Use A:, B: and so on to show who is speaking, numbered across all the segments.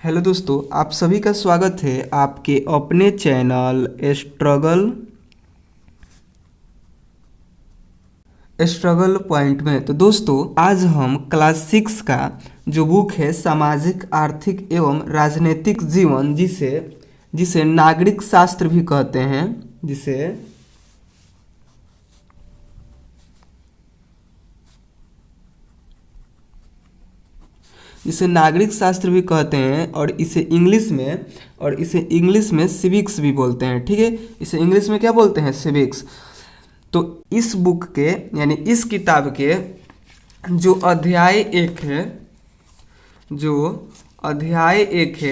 A: Hello दोस्तों, आप सभी का स्वागत है आपके अपने चैनल स्ट्रगल पॉइंट में। तो दोस्तों, आज हम क्लास 6 का जो बुक है सामाजिक, आर्थिक एवं राजनीतिक जीवन, जिसे जिसे नागरिक शास्त्र भी कहते हैं, जिसे नागरिक शास्त्र भी कहते हैं और इसे इंग्लिश में सिविक्स भी बोलते हैं। ठीक है, इसे इंग्लिश में क्या बोलते हैं? सिविक्स। तो इस बुक के यानी इस किताब के जो अध्याय एक है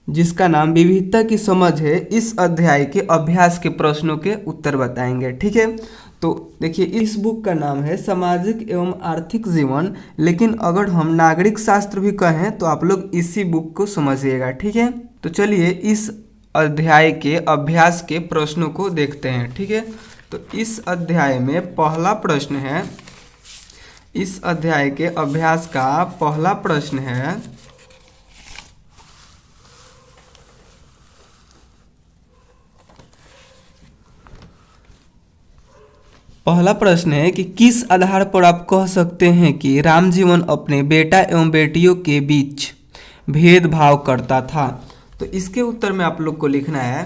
A: जिसका नाम विविधता की समझ है, इस अध्याय के अभ्यास के प्रश्नों के उत्तर बताएंगे। ठीक है, तो देखिए, इस बुक का नाम है सामाजिक एवं आर्थिक जीवन, लेकिन अगर हम नागरिक शास्त्र भी कहें तो आप लोग इसी बुक को समझिएगा। ठीक है, तो चलिए इस अध्याय के अभ्यास के प्रश्नों को देखते हैं। ठीक है, तो इस अध्याय में पहला प्रश्न है, इस अध्याय के अभ्यास का पहला प्रश्न है कि किस आधार पर आप कह सकते हैं कि राम जीवन अपने बेटा एवं बेटियों के बीच भेदभाव करता था। तो इसके उत्तर में आप लोग को लिखना है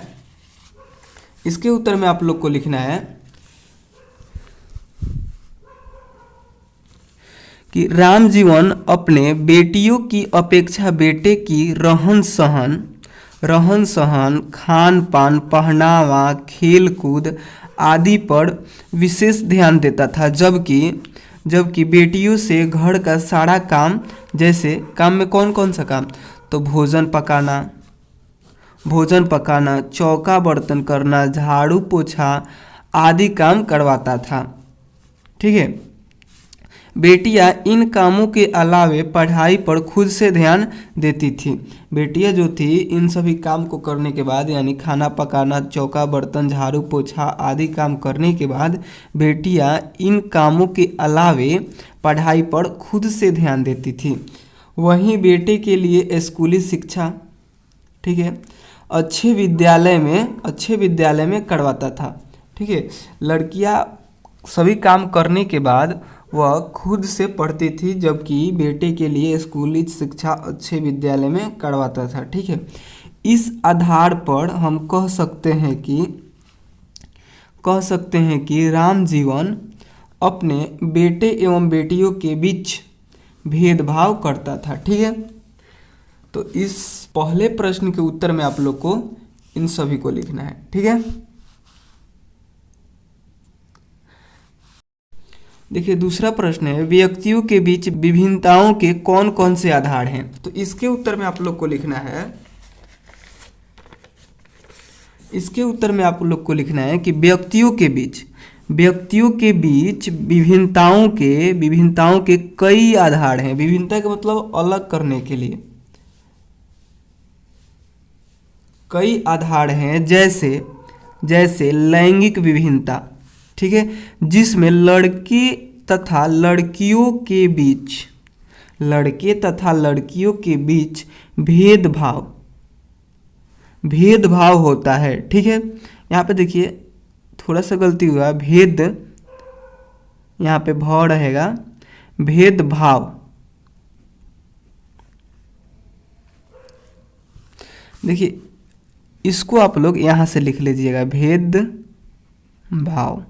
A: कि राम जीवन अपने बेटियों की अपेक्षा बेटे की रहन सहन, खान पान, पहनावा, खेल कूद आदि पर विशेष ध्यान देता था, जबकि बेटियों से घर का सारा काम, जैसे काम में कौन कौन सा काम, तो भोजन पकाना, चौका बर्तन करना, झाड़ू पोछा आदि काम करवाता था। ठीक है, बेटियां इन कामों के अलावे पढ़ाई पर खुद से ध्यान देती थी। बेटियां जो थी, इन सभी काम को करने के बाद, यानी खाना पकाना, चौका बर्तन, झाड़ू पोछा आदि काम करने के बाद, बेटियां इन कामों के अलावे पढ़ाई पर खुद से ध्यान देती थी। वहीं बेटे के लिए स्कूली शिक्षा, ठीक है, अच्छे विद्यालय में करवाता था। ठीक है, लड़कियां सभी काम करने के बाद वह खुद से पढ़ती थी, जबकि बेटे के लिए स्कूली शिक्षा अच्छे विद्यालय में करवाता था। ठीक है, इस आधार पर हम कह सकते हैं कि राम जीवन अपने बेटे एवं बेटियों के बीच भेदभाव करता था। ठीक है, तो इस पहले प्रश्न के उत्तर में आप लोग को इन सभी को लिखना है। ठीक है, देखिए दूसरा प्रश्न है, व्यक्तियों के बीच विभिन्नताओं के कौन कौन से आधार हैं? तो इसके उत्तर में आप लोग को लिखना है कि व्यक्तियों के बीच विभिन्नताओं के कई आधार हैं। विभिन्नता का मतलब अलग करने के लिए कई आधार हैं, जैसे लैंगिक विभिन्नता। ठीक है, जिसमें लड़के तथा लड़कियों के बीच भेदभाव होता है। ठीक है, यहाँ पे देखिए थोड़ा सा गलती हुआ, यहाँ पे भाव रहेगा, भेदभाव। देखिए इसको आप लोग यहाँ से लिख लीजिएगा, भेदभाव।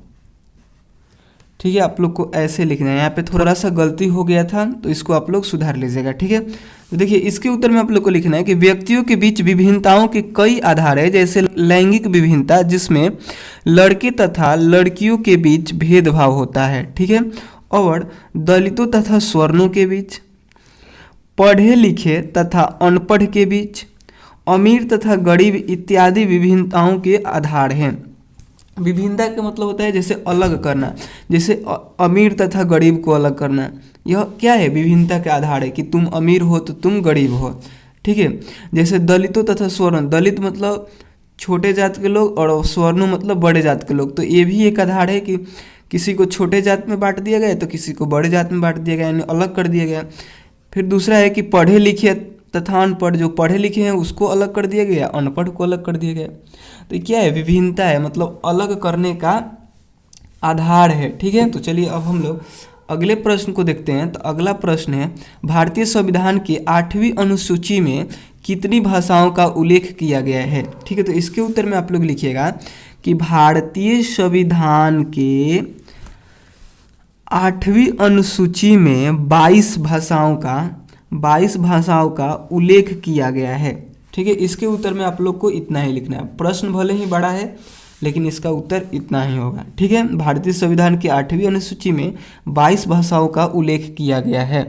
A: ठीक है, आप लोग को ऐसे लिखना है। यहाँ पे थोड़ा सा गलती हो गया था, तो इसको आप लोग सुधार लीजिएगा। ठीक है, तो देखिए इसके उत्तर में आप लोग को लिखना है कि व्यक्तियों के बीच विभिन्नताओं के कई आधार है, जैसे लैंगिक विभिन्नता, जिसमें लड़के तथा लड़कियों के बीच भेदभाव होता है। ठीक है, और दलितों तथा स्वर्णों के बीच, पढ़े लिखे तथा अनपढ़ के बीच, अमीर तथा गरीब इत्यादि विभिन्नताओं के आधार हैं। विभिन्नता का मतलब होता है जैसे अलग करना, जैसे अमीर तथा गरीब को अलग करना। यह क्या है? विभिन्नता के आधार है कि तुम अमीर हो तो तुम गरीब हो। ठीक है, जैसे दलितों तथा स्वर्ण, दलित मतलब छोटे जात के लोग और स्वर्ण मतलब बड़े जात के लोग। तो ये भी एक आधार है कि किसी को छोटे जात में बांट दिया गया तो किसी को बड़े जात में बांट दिया गया, यानी अलग कर दिया गया। फिर दूसरा है कि पढ़े लिखे तथा अनपढ़, जो पढ़े लिखे हैं उसको अलग कर दिया गया, अनपढ़ को अलग कर दिया गया। तो क्या है, विभिन्नता है, मतलब अलग करने का आधार है। ठीक है, तो चलिए अब हम लोग अगले प्रश्न को देखते हैं। तो अगला प्रश्न है, भारतीय संविधान की 8वीं अनुसूची में कितनी भाषाओं का उल्लेख किया गया है। ठीक है, तो इसके उत्तर में आप लोग लिखिएगा कि भारतीय संविधान के 8वीं अनुसूची में 22 भाषाओं का उल्लेख किया गया है। ठीक है, इसके उत्तर में आप लोग को इतना ही लिखना है। प्रश्न भले ही बड़ा है लेकिन इसका उत्तर इतना ही होगा। ठीक है, भारतीय संविधान की 8वीं अनुसूची में 22 भाषाओं का उल्लेख किया गया है।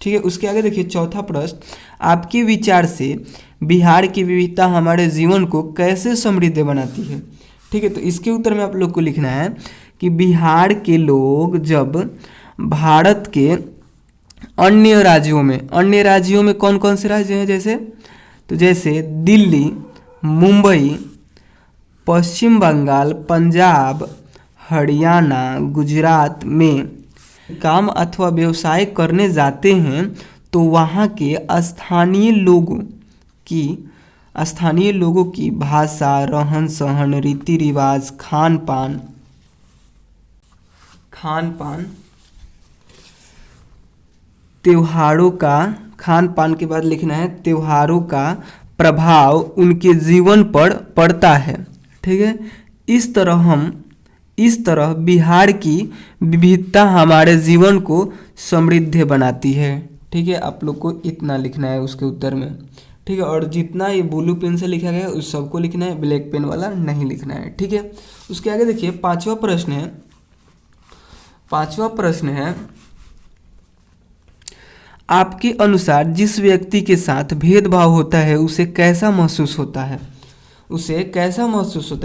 A: ठीक है, उसके आगे देखिए चौथा प्रश्न, आपके विचार से बिहार की विविधता हमारे जीवन को कैसे समृद्ध बनाती है। ठीक है, तो इसके उत्तर में आप लोग को लिखना है कि बिहार के लोग जब भारत के अन्य राज्यों में कौन कौन से राज्य हैं, जैसे दिल्ली, मुंबई, पश्चिम बंगाल, पंजाब, हरियाणा, गुजरात में काम अथवा व्यवसाय करने जाते हैं तो वहाँ के स्थानीय लोगों की भाषा, रहन सहन, रीति रिवाज, खान पान, त्योहारों का, खान पान के बाद लिखना है त्योहारों का प्रभाव उनके जीवन पर पड़ता है। ठीक है, इस तरह बिहार की विविधता हमारे जीवन को समृद्ध बनाती है। ठीक है, आप लोग को इतना लिखना है उसके उत्तर में। ठीक है, और जितना ये ब्लू पेन से लिखा गया है उस सबको लिखना है, ब्लैक पेन वाला नहीं लिखना है। ठीक है, उसके आगे देखिए पांचवा प्रश्न है, आपके अनुसार जिस व्यक्ति के साथ भेदभाव होता है उसे कैसा महसूस होता है।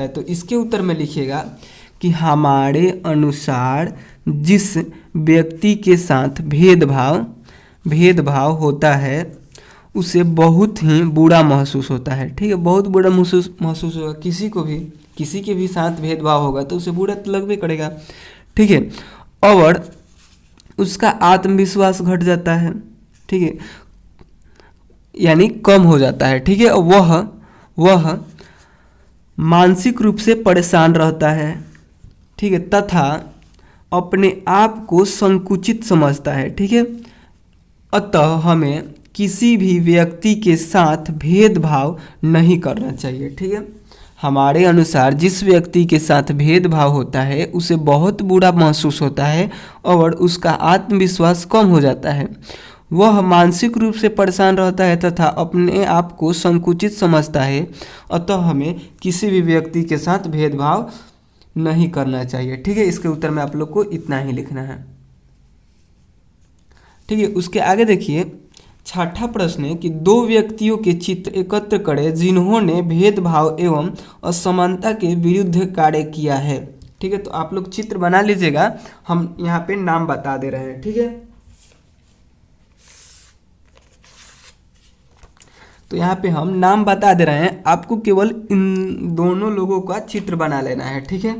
A: तो इसके उत्तर में लिखिएगा कि हमारे अनुसार जिस व्यक्ति के साथ भेदभाव होता है उसे बहुत ही बुरा महसूस होता है। ठीक है, बहुत बुरा महसूस होगा। किसी के भी साथ भेदभाव होगा तो उसे बुरा तो लगबे करेगा। ठीक है, और उसका आत्मविश्वास घट जाता है। ठीक है, यानी कम हो जाता है। ठीक है, वह मानसिक रूप से परेशान रहता है। ठीक है, तथा अपने आप को संकुचित समझता है। ठीक है, अतः हमें किसी भी व्यक्ति के साथ भेदभाव नहीं करना चाहिए। ठीक है, हमारे अनुसार जिस व्यक्ति के साथ भेदभाव होता है उसे बहुत बुरा महसूस होता है और उसका आत्मविश्वास कम हो जाता है। वह मानसिक रूप से परेशान रहता है तथा अपने आप को संकुचित समझता है। अतः हमें किसी भी व्यक्ति के साथ भेदभाव नहीं करना चाहिए। ठीक है, इसके उत्तर में आप लोग को इतना ही लिखना है। ठीक है, उसके आगे देखिए छठा प्रश्न है कि 2 व्यक्तियों के चित्र एकत्र करें जिन्होंने भेदभाव एवं असमानता के विरुद्ध कार्य किया है। ठीक है, तो आप लोग चित्र बना लीजिएगा, हम यहाँ पे नाम बता दे रहे हैं। ठीक है, तो यहाँ पे हम नाम बता दे रहे हैं, आपको केवल इन दोनों लोगों का चित्र बना लेना है। ठीक है,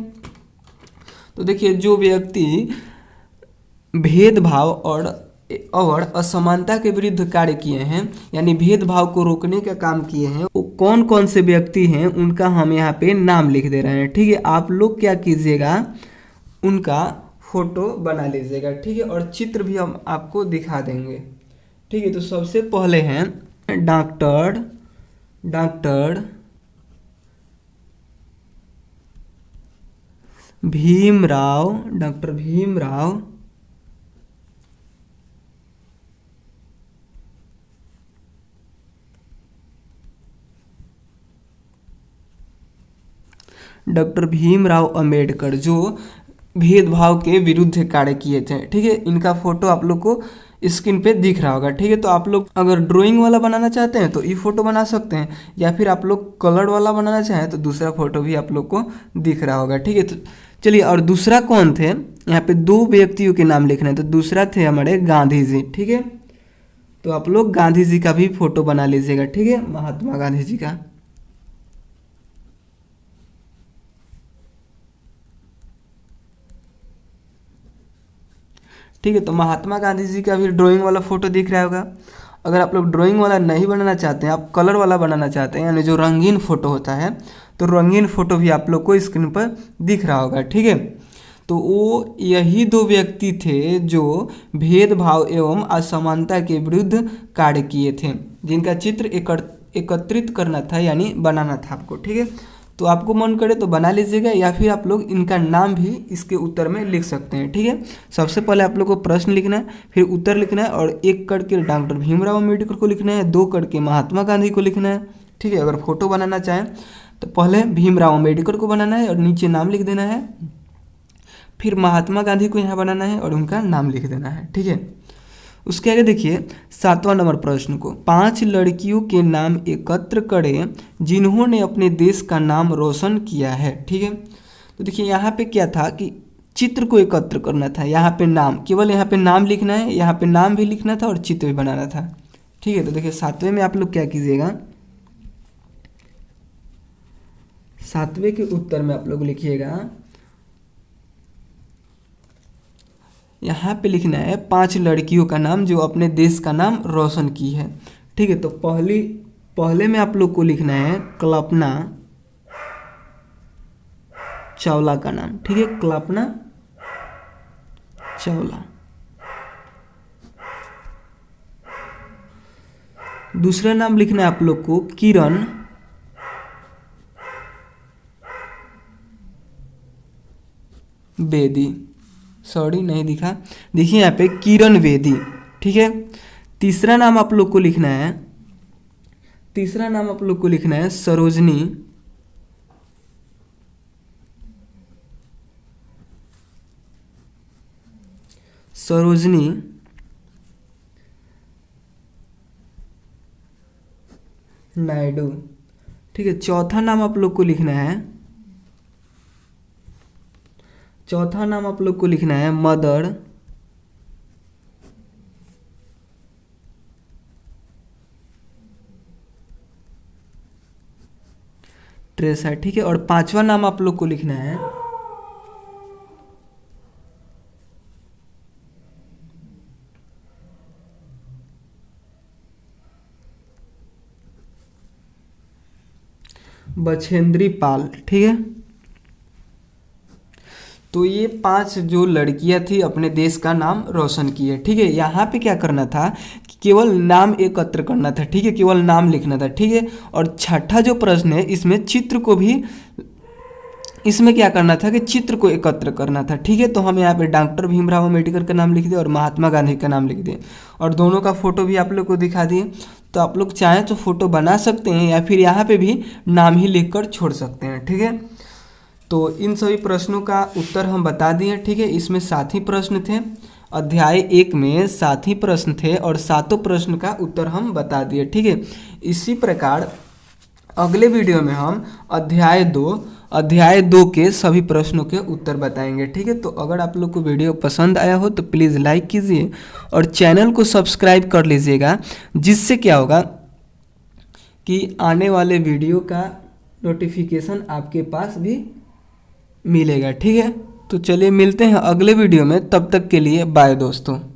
A: तो देखिए जो व्यक्ति भेदभाव और असमानता के विरुद्ध कार्य किए हैं, यानी भेदभाव को रोकने का काम किए हैं, वो कौन कौन से व्यक्ति हैं उनका हम यहाँ पे नाम लिख दे रहे हैं। ठीक है, आप लोग क्या कीजिएगा, उनका फोटो बना लीजिएगा। ठीक है, और चित्र भी हम आपको दिखा देंगे। ठीक है, तो सबसे पहले हैं डॉक्टर भीमराव अंबेडकर, जो भेदभाव के विरुद्ध कार्य किए थे। ठीक है, इनका फोटो आप लोग को स्क्रीन पे दिख रहा होगा। ठीक है, तो आप लोग अगर ड्राइंग वाला बनाना चाहते हैं तो ये फोटो बना सकते हैं, या फिर आप लोग कलर वाला बनाना चाहें तो दूसरा फोटो भी आप लोग को दिख रहा होगा। ठीक है, तो चलिए, और दूसरा कौन थे, यहाँ पे 2 व्यक्तियों के नाम लिखना है। तो दूसरा थे हमारे गांधी जी। ठीक है, तो आप लोग गांधी जी का भी फोटो बना लीजिएगा। ठीक है, महात्मा गांधी जी का। ठीक है। तो महात्मा गांधी जी का भी ड्राइंग वाला फोटो दिख रहा होगा। अगर आप लोग ड्राइंग वाला नहीं बनाना चाहते हैं, आप कलर वाला बनाना चाहते हैं, यानी जो रंगीन फोटो होता है, तो रंगीन फोटो भी आप लोग को स्क्रीन पर दिख रहा होगा, ठीक है। तो वो यही दो व्यक्ति थे जो भेदभाव एवं असमानता के विरुद्ध कार्य किए थे, जिनका चित्र एकत्रित करना था, यानी बनाना था आपको, ठीक है। तो आपको मन करे तो बना लीजिएगा, या फिर आप लोग इनका नाम भी इसके उत्तर में लिख सकते हैं, ठीक है। सबसे पहले आप लोग को प्रश्न लिखना है, फिर उत्तर लिखना है, और 1 करके डॉक्टर भीमराव अम्बेडकर को लिखना है, 2 करके महात्मा गांधी को लिखना है, ठीक है। अगर फोटो बनाना चाहें तो पहले भीमराव अम्बेडकर को बनाना है और नीचे नाम लिख देना है, फिर महात्मा गांधी को यहाँ बनाना है और उनका नाम लिख देना है, ठीक है। उसके आगे देखिए 7वां नंबर प्रश्न को, 5 लड़कियों के नाम एकत्र करें जिन्होंने अपने देश का नाम रोशन किया है, ठीक है। तो देखिए यहाँ पे क्या था कि चित्र को एकत्र करना था, यहाँ पे नाम, केवल यहाँ पे नाम लिखना है, यहाँ पे नाम भी लिखना था और चित्र भी बनाना था, ठीक है। तो देखिए 7वें में आप लोग क्या कीजिएगा, 7वें के उत्तर में आप लोग लिखिएगा, यहाँ पे लिखना है 5 लड़कियों का नाम जो अपने देश का नाम रोशन की है, ठीक है। तो पहले में आप लोग को लिखना है कल्पना चावला का नाम, ठीक है, कल्पना चावला। दूसरा नाम लिखना है आप लोग को किरण बेदी, सॉरी नहीं दिखा, देखिए यहाँ पे किरण बेदी, ठीक है। तीसरा नाम आप लोग को लिखना है सरोजनी नायडू, ठीक है। चौथा नाम आप लोग को लिखना है मदर टेरेसा, ठीक है। और 5वां नाम आप लोग को लिखना है बछेंद्री पाल, ठीक है। तो ये 5 जो लड़कियां थी अपने देश का नाम रोशन किए, ठीक है। यहाँ पे क्या करना था कि केवल नाम एकत्र करना था, ठीक है, केवल नाम लिखना था, ठीक है। और छठा जो प्रश्न है इसमें चित्र को भी, इसमें क्या करना था कि चित्र को एकत्र करना था, ठीक है। तो हम यहाँ पे डॉक्टर भीमराव अम्बेडकर का नाम लिख दिए और महात्मा गांधी का नाम लिख दिए, और दोनों का फोटो भी आप लोग को दिखा दिए। तो आप लोग चाहें तो फोटो बना सकते हैं या फिर यहाँ पे भी नाम ही लिख कर छोड़ सकते हैं, ठीक है। तो इन सभी प्रश्नों का उत्तर हम बता दिए, ठीक है। इसमें 7 ही प्रश्न थे, अध्याय 1 में 7 ही प्रश्न थे और 7 प्रश्न का उत्तर हम बता दिए, ठीक है। इसी प्रकार अगले वीडियो में हम अध्याय 2 के सभी प्रश्नों के उत्तर बताएंगे, ठीक है। तो अगर आप लोग को वीडियो पसंद आया हो तो प्लीज़ लाइक कीजिए और चैनल को सब्सक्राइब कर लीजिएगा, जिससे क्या होगा कि आने वाले वीडियो का नोटिफिकेशन आपके पास भी मिलेगा, ठीक है। तो चलिए मिलते हैं अगले वीडियो में, तब तक के लिए बाय दोस्तों।